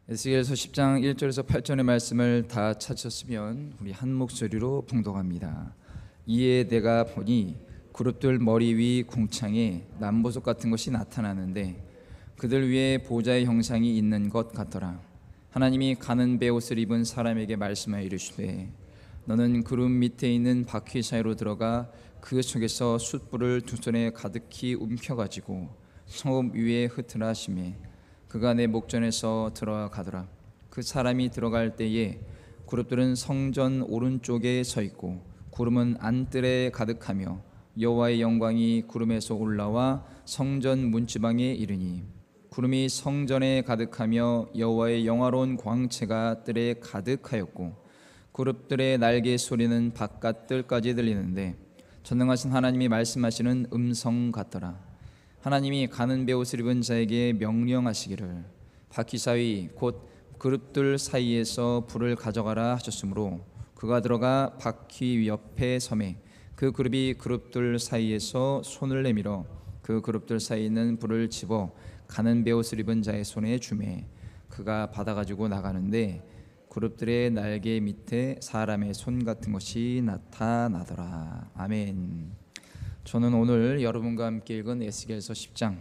에스겔서 10장 1절에서 8절의 말씀을 다 찾으셨으면 우리 한 목소리로 봉독합니다. 이에 내가 보니 그룹들 머리 위 궁창에 남보석 같은 것이 나타나는데 그들 위에 보좌의 형상이 있는 것 같더라. 하나님이 가는 베옷을 입은 사람에게 말씀하여 이르시되 너는 구름 밑에 있는 바퀴 사이로 들어가 그 속에서 숯불을 두 손에 가득히 움켜가지고 성읍 위에 흩으라 하시매 그가 내 목전에서 들어가더라. 그 사람이 들어갈 때에 그룹들은 성전 오른쪽에 서 있고 구름은 안뜰에 가득하며 여호와의 영광이 구름에서 올라와 성전 문지방에 이르니 구름이 성전에 가득하며 여호와의 영화로운 광채가 뜰에 가득하였고 그룹들의 날개 소리는 바깥 뜰까지 들리는데 전능하신 하나님이 말씀하시는 음성 같더라. 하나님이 가는 베옷을 입은 자에게 명령하시기를 바퀴 사이 곧 그룹들 사이에서 불을 가져가라 하셨으므로 그가 들어가 바퀴 옆에 섬에 그 그룹이 그룹들 사이에서 손을 내밀어 그 그룹들 사이에 있는 불을 집어 가는 베옷을 입은 자의 손에 주매 그가 받아가지고 나가는데 그룹들의 날개 밑에 사람의 손 같은 것이 나타나더라. 아멘. 저는 오늘 여러분과 함께 읽은 에스겔서 10장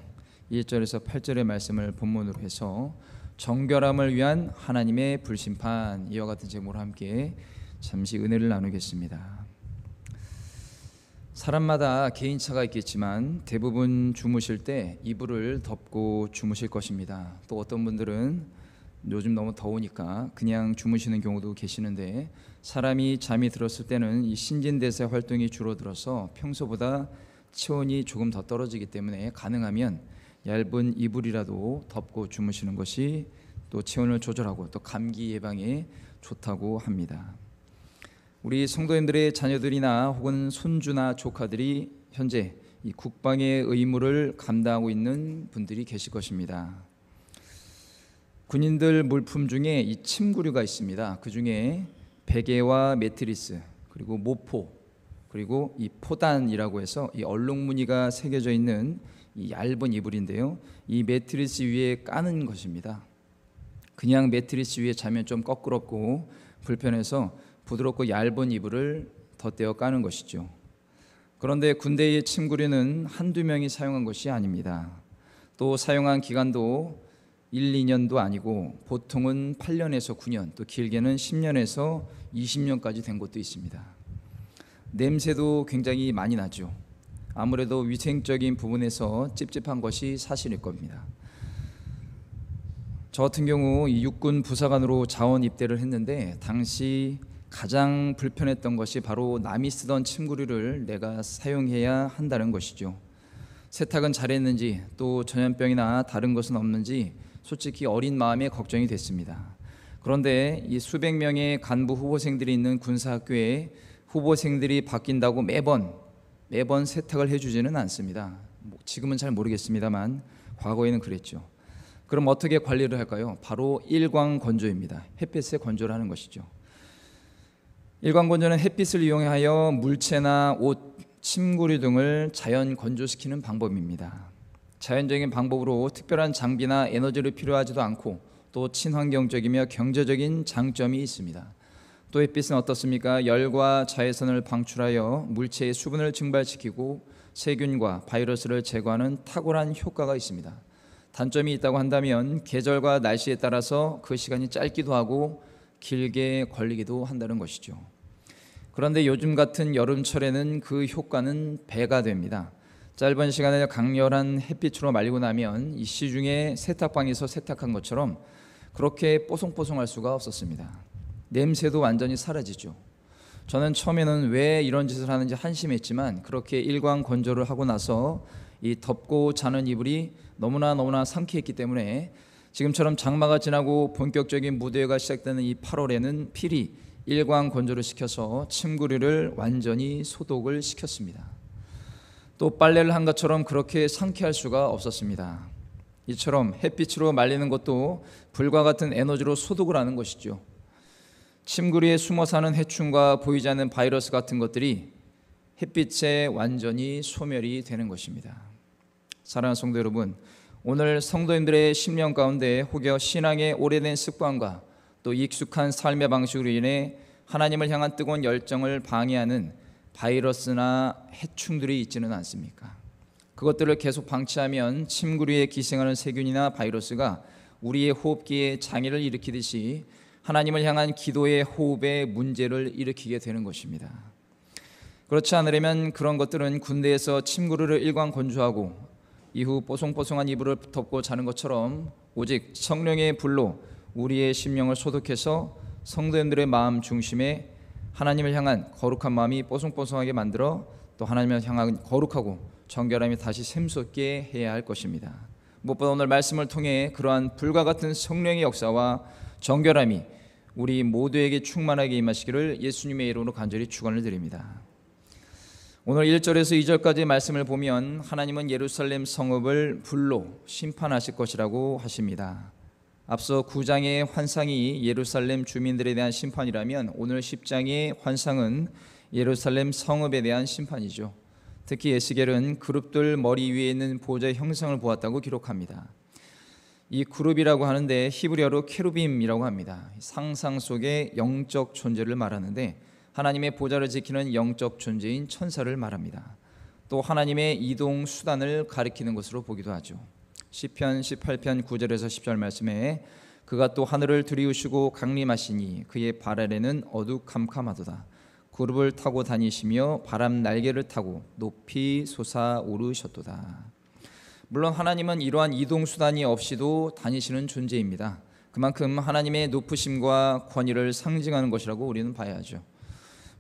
1절에서 8절의 말씀을 본문으로 해서 정결함을 위한 하나님의 불심판 이와 같은 제목으로 함께 잠시 은혜를 나누겠습니다. 사람마다 개인차가 있겠지만 대부분 주무실 때 이불을 덮고 주무실 것입니다. 또 어떤 분들은 요즘 너무 더우니까 그냥 주무시는 경우도 계시는데 사람이 잠이 들었을 때는 이 신진대사 활동이 줄어들어서 평소보다 체온이 조금 더 떨어지기 때문에 가능하면 얇은 이불이라도 덮고 주무시는 것이 또 체온을 조절하고 또 감기 예방에 좋다고 합니다. 우리 성도님들의 자녀들이나 혹은 손주나 조카들이 현재 이 국방의 의무를 감당하고 있는 분들이 계실 것입니다. 군인들 물품 중에 이 침구류가 있습니다. 그 중에 베개와 매트리스 그리고 모포 그리고 이 포단이라고 해서 이 얼룩무늬가 새겨져 있는 이 얇은 이불인데요. 이 매트리스 위에 까는 것입니다. 그냥 매트리스 위에 자면 좀 꺼끄럽고 불편해서 부드럽고 얇은 이불을 덧대어 까는 것이죠. 그런데 군대의 침구류는 한두 명이 사용한 것이 아닙니다. 또 사용한 기간도 1, 2년도 아니고 보통은 8년에서 9년 또 길게는 10년에서 20년까지 된 곳도 있습니다. 냄새도 굉장히 많이 나죠. 아무래도 위생적인 부분에서 찝찝한 것이 사실일 겁니다. 저 같은 경우 이 육군 부사관으로 자원 입대를 했는데 당시 가장 불편했던 것이 바로 남이 쓰던 침구류를 내가 사용해야 한다는 것이죠. 세탁은 잘했는지 또 전염병이나 다른 것은 없는지 솔직히 어린 마음에 걱정이 됐습니다. 그런데 이 수백 명의 간부 후보생들이 있는 군사학교에 후보생들이 바뀐다고 매번 세탁을 해주지는 않습니다. 지금은 잘 모르겠습니다만 과거에는 그랬죠. 그럼 어떻게 관리를 할까요? 바로 일광건조입니다. 햇빛에 건조를 하는 것이죠. 일광건조는 햇빛을 이용하여 물체나 옷, 침구류 등을 자연 건조시키는 방법입니다. 자연적인 방법으로 특별한 장비나 에너지를 필요하지도 않고 또 친환경적이며 경제적인 장점이 있습니다. 또 햇빛은 어떻습니까? 열과 자외선을 방출하여 물체의 수분을 증발시키고 세균과 바이러스를 제거하는 탁월한 효과가 있습니다. 단점이 있다고 한다면 계절과 날씨에 따라서 그 시간이 짧기도 하고 길게 걸리기도 한다는 것이죠. 그런데 요즘 같은 여름철에는 그 효과는 배가 됩니다. 짧은 시간에 강렬한 햇빛으로 말리고 나면 이 시중에 세탁방에서 세탁한 것처럼 그렇게 뽀송뽀송할 수가 없었습니다. 냄새도 완전히 사라지죠. 저는 처음에는 왜 이런 짓을 하는지 한심했지만 그렇게 일광 건조를 하고 나서 이 덮고 자는 이불이 너무나 상쾌했기 때문에 지금처럼 장마가 지나고 본격적인 무더위가 시작되는 이 8월에는 필히 일광 건조를 시켜서 침구류를 완전히 소독을 시켰습니다. 또 빨래를 한 것처럼 그렇게 상쾌할 수가 없었습니다. 이처럼 햇빛으로 말리는 것도 불과 같은 에너지로 소독을 하는 것이죠. 침구류에 숨어 사는 해충과 보이지 않는 바이러스 같은 것들이 햇빛에 완전히 소멸이 되는 것입니다. 사랑하는 성도 여러분, 오늘 성도님들의 심령 가운데 혹여 신앙의 오래된 습관과 또 익숙한 삶의 방식으로 인해 하나님을 향한 뜨거운 열정을 방해하는 바이러스나 해충들이 있지는 않습니까? 그것들을 계속 방치하면 침구류에 기생하는 세균이나 바이러스가 우리의 호흡기에 장애를 일으키듯이 하나님을 향한 기도의 호흡에 문제를 일으키게 되는 것입니다. 그렇지 않으려면 그런 것들은 군대에서 침구류를 일광 건조하고 이후 뽀송뽀송한 이불을 덮고 자는 것처럼 오직 성령의 불로 우리의 심령을 소독해서 성도님들의 마음 중심에 하나님을 향한 거룩한 마음이 뽀송뽀송하게 만들어 또 하나님을 향한 거룩하고 정결함이 다시 샘솟게 해야 할 것입니다. 무엇보다 오늘 말씀을 통해 그러한 불과 같은 성령의 역사와 정결함이 우리 모두에게 충만하게 임하시기를 예수님의 이름으로 간절히 축원을 드립니다. 오늘 1절에서 2절까지 말씀을 보면 하나님은 예루살렘 성읍을 불로 심판하실 것이라고 하십니다. 앞서 9장의 환상이 예루살렘 주민들에 대한 심판이라면 오늘 10장의 환상은 예루살렘 성읍에 대한 심판이죠. 특히 에스겔은 그룹들 머리 위에 있는 보좌의 형상을 보았다고 기록합니다. 이 그룹이라고 하는데 히브리어로 케루빔이라고 합니다. 상상 속의 영적 존재를 말하는데 하나님의 보좌를 지키는 영적 존재인 천사를 말합니다. 또 하나님의 이동 수단을 가리키는 것으로 보기도 하죠. 시편 18편 9절에서 10절 말씀에 그가 또 하늘을 들이우시고 강림하시니 그의 발 아래는 어두캄캄하도다. 그룹을 타고 다니시며 바람 날개를 타고 높이 솟아오르셨도다. 물론 하나님은 이러한 이동 수단이 없이도 다니시는 존재입니다. 그만큼 하나님의 높으심과 권위를 상징하는 것이라고 우리는 봐야죠.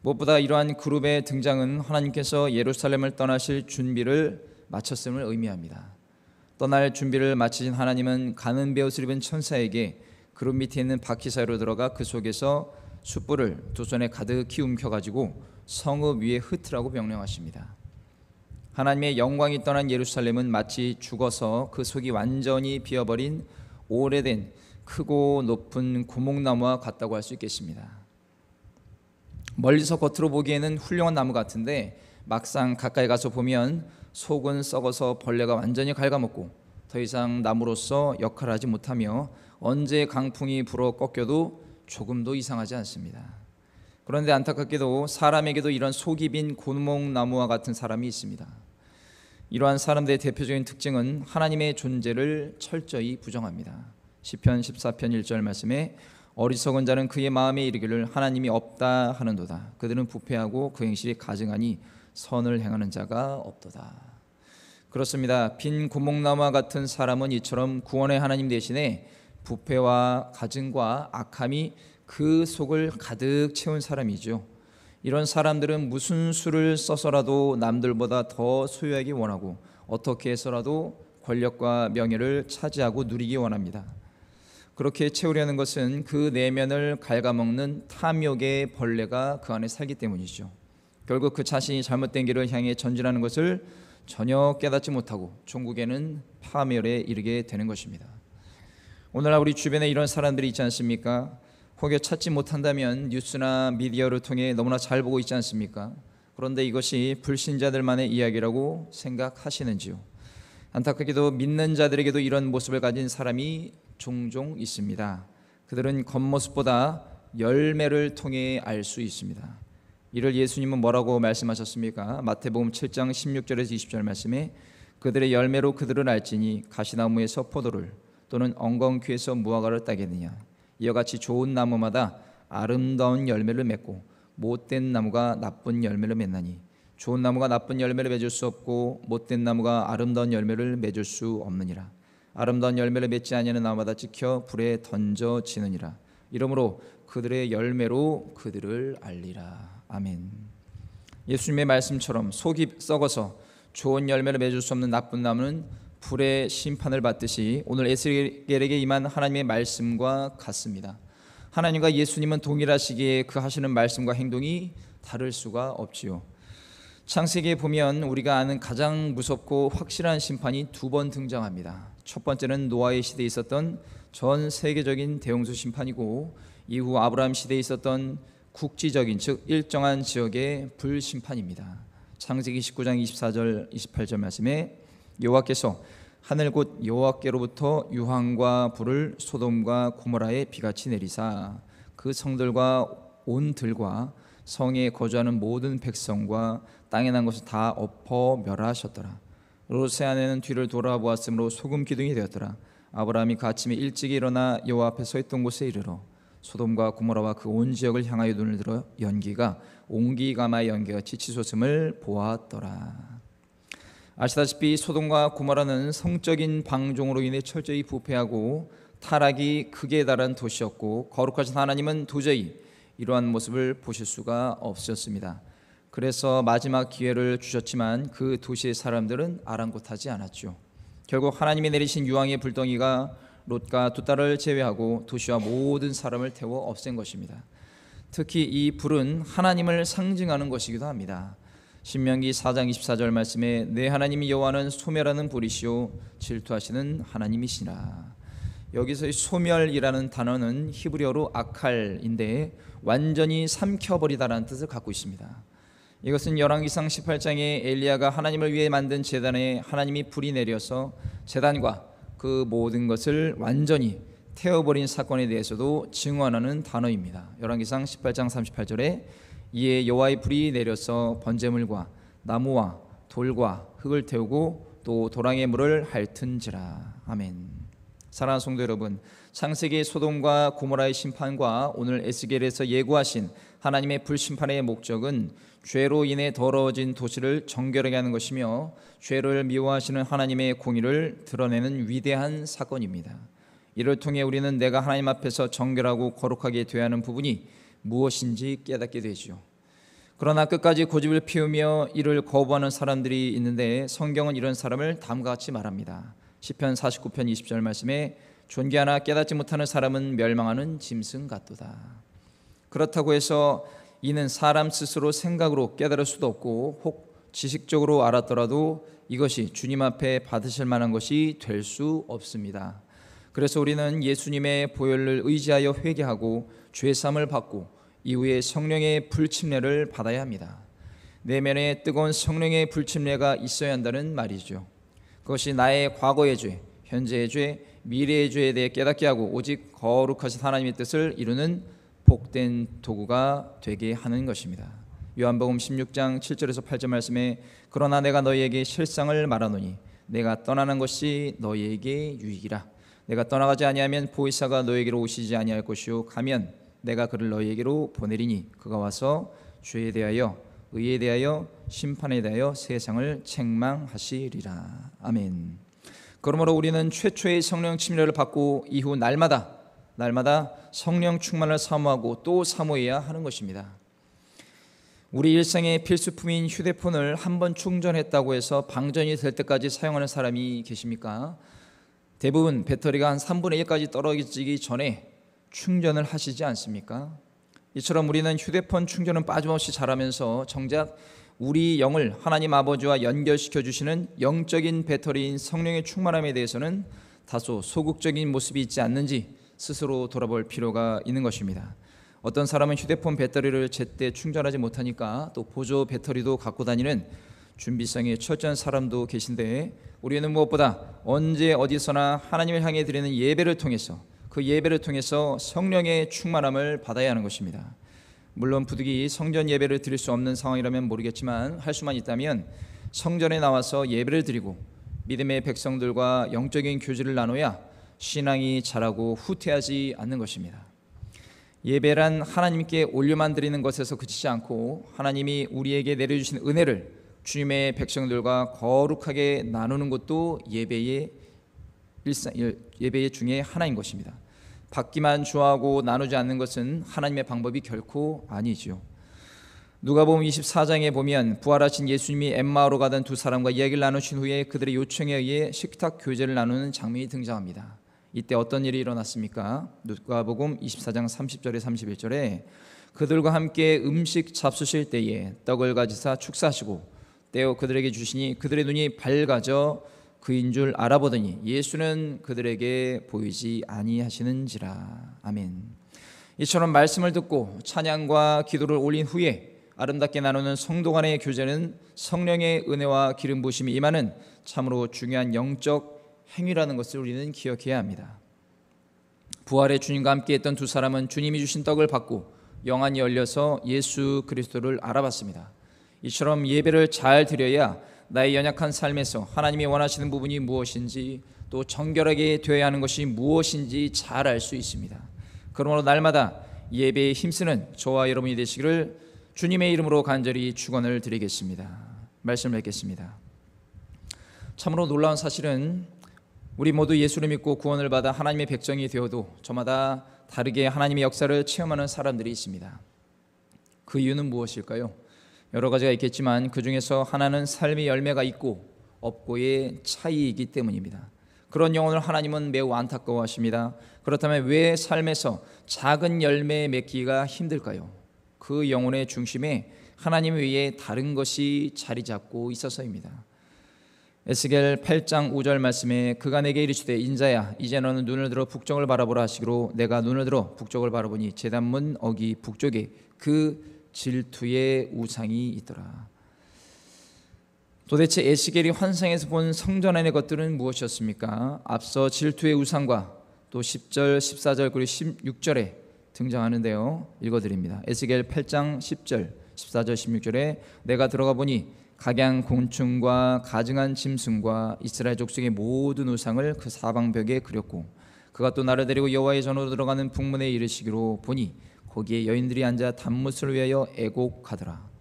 무엇보다 이러한 그룹의 등장은 하나님께서 예루살렘을 떠나실 준비를 마쳤음을 의미합니다. 떠날 준비를 마치신 하나님은 가는 베옷을 입은 천사에게 그룹 밑에 있는 바퀴 사이로 들어가 그 속에서 숯불을 두 손에 가득히 움켜가지고 성읍 위에 흩으라고 명령하십니다. 하나님의 영광이 떠난 예루살렘은 마치 죽어서 그 속이 완전히 비어버린 오래된 크고 높은 고목나무와 같다고 할 수 있겠습니다. 멀리서 겉으로 보기에는 훌륭한 나무 같은데 막상 가까이 가서 보면 속은 썩어서 벌레가 완전히 갉아먹고 더 이상 나무로서 역할을 하지 못하며 언제 강풍이 불어 꺾여도 조금도 이상하지 않습니다. 그런데 안타깝게도 사람에게도 이런 속이 빈 고목나무와 같은 사람이 있습니다. 이러한 사람들의 대표적인 특징은 하나님의 존재를 철저히 부정합니다. 시편 14편 1절 말씀에 어리석은 자는 그의 마음에 이르기를 하나님이 없다 하는도다. 그들은 부패하고 그 행실이 가증하니 선을 행하는 자가 없도다. 그렇습니다. 빈 고목나무와 같은 사람은 이처럼 구원의 하나님 대신에 부패와 가증과 악함이 그 속을 가득 채운 사람이죠. 이런 사람들은 무슨 수를 써서라도 남들보다 더 소유하기 원하고 어떻게 해서라도 권력과 명예를 차지하고 누리기 원합니다. 그렇게 채우려는 것은 그 내면을 갉아먹는 탐욕의 벌레가 그 안에 살기 때문이죠. 결국 그 자신이 잘못된 길을 향해 전진하는 것을 전혀 깨닫지 못하고 종국에는 파멸에 이르게 되는 것입니다. 오늘날 우리 주변에 이런 사람들이 있지 않습니까? 혹여 찾지 못한다면 뉴스나 미디어를 통해 너무나 잘 보고 있지 않습니까? 그런데 이것이 불신자들만의 이야기라고 생각하시는지요? 안타깝게도 믿는 자들에게도 이런 모습을 가진 사람이 종종 있습니다. 그들은 겉모습보다 열매를 통해 알 수 있습니다. 이를 예수님은 뭐라고 말씀하셨습니까? 마태복음 7장 16절에서 20절 말씀에 그들의 열매로 그들을 알지니 가시나무에서 포도를 또는 엉겅퀴에서 무화과를 따겠느냐. 이와 같이 좋은 나무마다 아름다운 열매를 맺고 못된 나무가 나쁜 열매를 맺나니 좋은 나무가 나쁜 열매를 맺을 수 없고 못된 나무가 아름다운 열매를 맺을 수 없느니라. 아름다운 열매를 맺지 아니하는 나무마다 찍혀 불에 던져지느니라. 이러므로 그들의 열매로 그들을 알리라. 아멘. 예수님의 말씀처럼 속이 썩어서 좋은 열매를 맺을 수 없는 나쁜 나무는 불의 심판을 받듯이 오늘 에스겔에게 임한 하나님의 말씀과 같습니다. 하나님과 예수님은 동일하시기에 그 하시는 말씀과 행동이 다를 수가 없지요. 창세기에 보면 우리가 아는 가장 무섭고 확실한 심판이 두 번 등장합니다. 첫 번째는 노아의 시대에 있었던 전 세계적인 대홍수 심판이고 이후 아브라함 시대에 있었던 국지적인 즉 일정한 지역의 불심판입니다. 창세기 19장 24절 28절 말씀에 여호와께서 하늘 곧 여호와께로부터 유황과 불을 소돔과 고모라에 비같이 내리사 그 성들과 온 들과 성에 거주하는 모든 백성과 땅에 난 것을 다 엎어 멸하셨더라. 롯의 아내는 뒤를 돌아보았으므로 소금 기둥이 되었더라. 아브라함이 그 아침에 일찍 일어나 여호와 앞에 서 있던 곳에 이르러 소돔과 고모라와 그 온 지역을 향하여 눈을 들어 연기가 옹기가마의 연기같이 치솟음을 보았더라. 아시다시피 소돔과 고모라는 성적인 방종으로 인해 철저히 부패하고 타락이 극에 달한 도시였고 거룩하신 하나님은 도저히 이러한 모습을 보실 수가 없으셨습니다. 그래서 마지막 기회를 주셨지만 그 도시의 사람들은 아랑곳하지 않았죠. 결국 하나님이 내리신 유황의 불덩이가 롯과 두 딸을 제외하고 도시와 모든 사람을 태워 없앤 것입니다. 특히 이 불은 하나님을 상징하는 것이기도 합니다. 신명기 4장 24절 말씀에 내 하나님이 여호와는 소멸하는 불이시오 질투하시는 하나님이시라. 여기서 소멸이라는 단어는 히브리어로 아칼인데 완전히 삼켜버리다라는 뜻을 갖고 있습니다. 이것은 열왕기상 18장에 엘리야가 하나님을 위해 만든 제단에 하나님이 불이 내려서 제단과 그 모든 것을 완전히 태워버린 사건에 대해서도 증언하는 단어입니다. 열왕기상 18장 38절에 이에 여호와의 불이 내려서 번제물과 나무와 돌과 흙을 태우고 또 도랑의 물을 핥은지라. 아멘. 사랑하는 성도 여러분, 창세기 소돔과 고모라의 심판과 오늘 에스겔에서 예고하신 하나님의 불심판의 목적은 죄로 인해 더러워진 도시를 정결하게 하는 것이며 죄를 미워하시는 하나님의 공의를 드러내는 위대한 사건입니다. 이를 통해 우리는 내가 하나님 앞에서 정결하고 거룩하게 되어야 하는 부분이 무엇인지 깨닫게 되죠. 그러나 끝까지 고집을 피우며 이를 거부하는 사람들이 있는데 성경은 이런 사람을 다음과 같이 말합니다. 시편 49편 20절 말씀에 존귀하나 깨닫지 못하는 사람은 멸망하는 짐승 같도다. 그렇다고 해서 이는 사람 스스로 생각으로 깨달을 수도 없고 혹 지식적으로 알았더라도 이것이 주님 앞에 받으실 만한 것이 될 수 없습니다. 그래서 우리는 예수님의 보혈을 의지하여 회개하고 죄사함을 받고 이후에 성령의 불침례를 받아야 합니다. 내면에 뜨거운 성령의 불침례가 있어야 한다는 말이죠. 그것이 나의 과거의 죄, 현재의 죄, 미래의 죄에 대해 깨닫게 하고 오직 거룩하신 하나님의 뜻을 이루는 복된 도구가 되게 하는 것입니다. 요한복음 16장 7절에서 8절 말씀에 그러나 내가 너희에게 실상을 말하노니 내가 떠나는 것이 너희에게 유익이라. 내가 떠나가지 아니하면 보혜사가 너희에게로 오시지 아니할 것이요 가면 내가 그를 너희에게로 보내리니 그가 와서 죄에 대하여 의에 대하여 심판에 대하여 세상을 책망하시리라. 아멘. 그러므로 우리는 최초의 성령 침례를 받고 이후 날마다 성령 충만을 사모하고 또 사모해야 하는 것입니다. 우리 일상의 필수품인 휴대폰을 한번 충전했다고 해서 방전이 될 때까지 사용하는 사람이 계십니까? 대부분 배터리가 한 3분의 1까지 떨어지기 전에 충전을 하시지 않습니까? 이처럼 우리는 휴대폰 충전은 빠짐없이 잘하면서 정작 우리 영을 하나님 아버지와 연결시켜 주시는 영적인 배터리인 성령의 충만함에 대해서는 다소 소극적인 모습이 있지 않는지 스스로 돌아볼 필요가 있는 것입니다. 어떤 사람은 휴대폰 배터리를 제때 충전하지 못하니까 또 보조 배터리도 갖고 다니는 준비성이 철저한 사람도 계신데 우리는 무엇보다 언제 어디서나 하나님을 향해 드리는 예배를 통해서 그 예배를 통해서 성령의 충만함을 받아야 하는 것입니다. 물론 부득이 성전 예배를 드릴 수 없는 상황이라면 모르겠지만 할 수만 있다면 성전에 나와서 예배를 드리고 믿음의 백성들과 영적인 교제를 나눠야 신앙이 자라고 후퇴하지 않는 것입니다. 예배란 하나님께 올려만 드리는 것에서 그치지 않고 하나님이 우리에게 내려주신 은혜를 주님의 백성들과 거룩하게 나누는 것도 예배의 중에 하나인 것입니다. 받기만 좋아하고 나누지 않는 것은 하나님의 방법이 결코 아니지요. 누가복음 24장에 보면 부활하신 예수님이 엠마오로 가던 두 사람과 이야기를 나누신 후에 그들의 요청에 의해 식탁 교제를 나누는 장면이 등장합니다. 이때 어떤 일이 일어났습니까? 누가복음 24장 30절에 31절에 그들과 함께 음식 잡수실 때에 떡을 가지사 축사하시고 떼어 그들에게 주시니 그들의 눈이 밝아져 그인 줄 알아보더니 예수는 그들에게 보이지 아니하시는지라. 아멘. 이처럼 말씀을 듣고 찬양과 기도를 올린 후에 아름답게 나누는 성도 간의 교제는 성령의 은혜와 기름 부으심이 임하는 참으로 중요한 영적 행위라는 것을 우리는 기억해야 합니다. 부활의 주님과 함께했던 두 사람은 주님이 주신 떡을 받고 영안이 열려서 예수 그리스도를 알아봤습니다. 이처럼 예배를 잘 드려야 나의 연약한 삶에서 하나님이 원하시는 부분이 무엇인지, 또 정결하게 되어야 하는 것이 무엇인지 잘 알 수 있습니다. 그러므로 날마다 예배에 힘쓰는 저와 여러분이 되시기를 주님의 이름으로 간절히 축원을 드리겠습니다. 말씀을 뵙겠습니다. 참으로 놀라운 사실은 우리 모두 예수를 믿고 구원을 받아 하나님의 백성이 되어도 저마다 다르게 하나님의 역사를 체험하는 사람들이 있습니다. 그 이유는 무엇일까요? 여러 가지가 있겠지만 그 중에서 하나는 삶의 열매가 있고 없고의 차이이기 때문입니다. 그런 영혼을 하나님은 매우 안타까워하십니다. 그렇다면 왜 삶에서 작은 열매 맺기가 힘들까요? 그 영혼의 중심에 하나님 외에 다른 것이 자리 잡고 있어서입니다. 에스겔 8장 5절 말씀에 그가 내게 이르시되 인자야 이제 너는 눈을 들어 북쪽을 바라보라 하시기로 내가 눈을 들어 북쪽을 바라보니 제단문 어기 북쪽에 그 질투의 우상이 있더라. 도대체 에스겔이 환상에서 본 성전 안의 것들은 무엇이었습니까? 앞서 질투의 우상과 또 10절, 14절 그리고 16절에 등장하는데요. 읽어드립니다. 에스겔 8장 10절, 14절, 16절에 내가 들어가 보니 각양 곤충과 가증한 짐승과 이스라엘 족속의 모든 우상을 그 사방벽에 그렸고 그가 또 나를 데리고 여호와의 전으로 들어가는 북문에 이르시기로 보니 거기에 여인들이 앉아 단무스를 위하여 애곡하더라.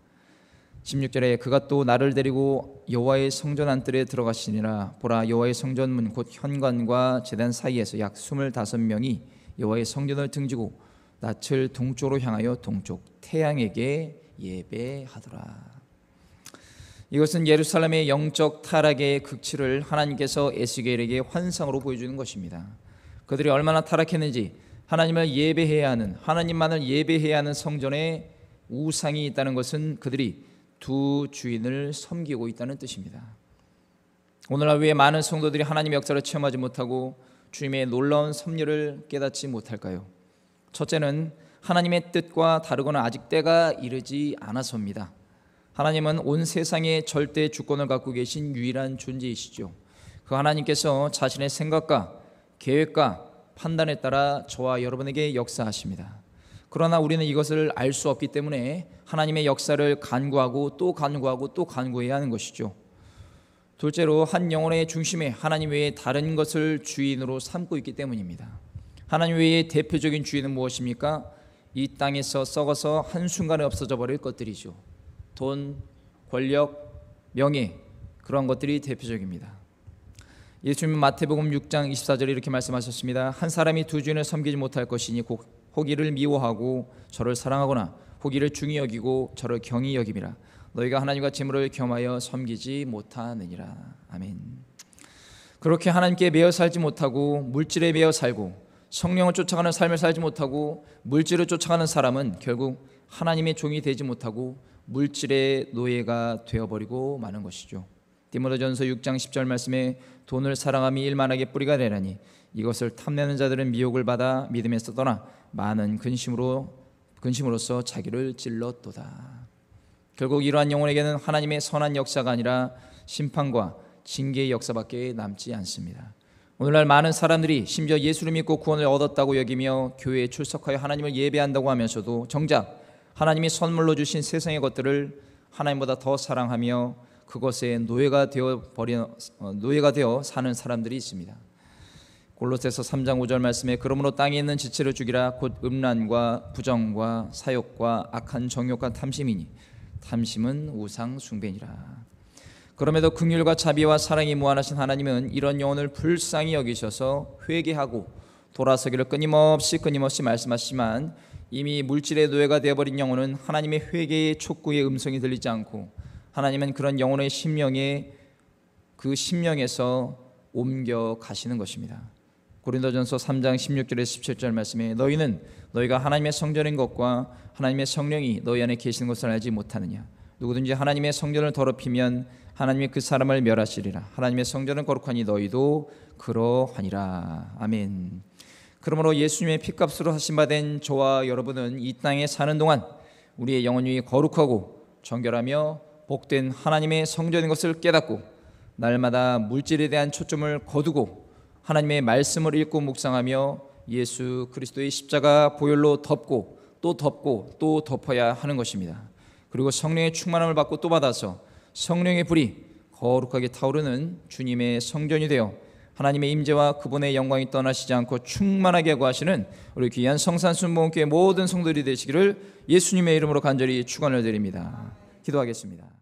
16절에 그가 또 나를 데리고 여호와의 성전 안뜰에 들어가시니라. 보라 여호와의 성전문 곧 현관과 제단 사이에서 약 25명이 여호와의 성전을 등지고 낯을 동쪽으로 향하여 동쪽 태양에게 예배하더라. 이것은 예루살렘의 영적 타락의 극치를 하나님께서 에스겔에게 환상으로 보여주는 것입니다. 그들이 얼마나 타락했는지 하나님을 예배해야 하는, 하나님만을 예배해야 하는 성전에 우상이 있다는 것은 그들이 두 주인을 섬기고 있다는 뜻입니다. 오늘날 왜 많은 성도들이 하나님의 역사를 체험하지 못하고 주님의 놀라운 섭리를 깨닫지 못할까요? 첫째는 하나님의 뜻과 다르거나 아직 때가 이르지 않아서입니다. 하나님은 온 세상의 절대 주권을 갖고 계신 유일한 존재이시죠. 그 하나님께서 자신의 생각과 계획과 판단에 따라 저와 여러분에게 역사하십니다. 그러나 우리는 이것을 알 수 없기 때문에 하나님의 역사를 간구하고 또 간구하고 또 간구해야 하는 것이죠. 둘째로 한 영혼의 중심에 하나님 외에 다른 것을 주인으로 삼고 있기 때문입니다. 하나님 외에 대표적인 주인은 무엇입니까? 이 땅에서 썩어서 한순간에 없어져 버릴 것들이죠. 돈, 권력, 명예, 그런 것들이 대표적입니다. 예수님은 마태복음 6장 24절에 이렇게 말씀하셨습니다. 한 사람이 두 주인을 섬기지 못할 것이니 혹이를 미워하고 저를 사랑하거나 혹이를 중히 여기고 저를 경히 여김이라. 너희가 하나님과 재물을 겸하여 섬기지 못하느니라. 아멘. 그렇게 하나님께 매여 살지 못하고 물질에 매여 살고 성령을 쫓아가는 삶을 살지 못하고 물질을 쫓아가는 사람은 결국 하나님의 종이 되지 못하고 물질의 노예가 되어버리고 마는 것이죠. 디모데전서 6장 10절 말씀에 돈을 사랑함이 일만하게 뿌리가 되나니 이것을 탐내는 자들은 미혹을 받아 믿음에서 떠나 많은 근심으로써 자기를 찔렀도다. 결국 이러한 영혼에게는 하나님의 선한 역사가 아니라 심판과 징계의 역사밖에 남지 않습니다. 오늘날 많은 사람들이 심지어 예수를 믿고 구원을 얻었다고 여기며 교회에 출석하여 하나님을 예배한다고 하면서도 정작 하나님이 선물로 주신 세상의 것들을 하나님보다 더 사랑하며 그것에 노예가 되어 사는 사람들이 있습니다. 골로새서 3장 5절 말씀에 그러므로 땅에 있는 지체를 죽이라 곧 음란과 부정과 사욕과 악한 정욕과 탐심이니 탐심은 우상 숭배니라. 그럼에도 긍휼과 자비와 사랑이 무한하신 하나님은 이런 영혼을 불쌍히 여기셔서 회개하고 돌아서기를 끊임없이 말씀하시지만 이미 물질의 노예가 되어버린 영혼은 하나님의 회개의 촉구의 음성이 들리지 않고 하나님은 그런 영혼의 그 심령에서 옮겨 가시는 것입니다. 고린도전서 3장 16절에서 17절 말씀에 너희는 너희가 하나님의 성전인 것과 하나님의 성령이 너희 안에 계시는 것을 알지 못하느냐. 누구든지 하나님의 성전을 더럽히면 하나님이 그 사람을 멸하시리라. 하나님의 성전은 거룩하니 너희도 그러하니라. 아멘. 그러므로 예수님의 피값으로 하심받은 저와 여러분은 이 땅에 사는 동안 우리의 영혼이 거룩하고 정결하며 복된 하나님의 성전인 것을 깨닫고 날마다 물질에 대한 초점을 거두고 하나님의 말씀을 읽고 묵상하며 예수 그리스도의 십자가 보혈로 덮고 또 덮고 또 덮어야 하는 것입니다. 그리고 성령의 충만함을 받고 또 받아서 성령의 불이 거룩하게 타오르는 주님의 성전이 되어 하나님의 임재와 그분의 영광이 떠나시지 않고 충만하게 구하시는 우리 귀한 성산순복음교회 모든 성도들이 되시기를 예수님의 이름으로 간절히 축원을 드립니다. 기도하겠습니다.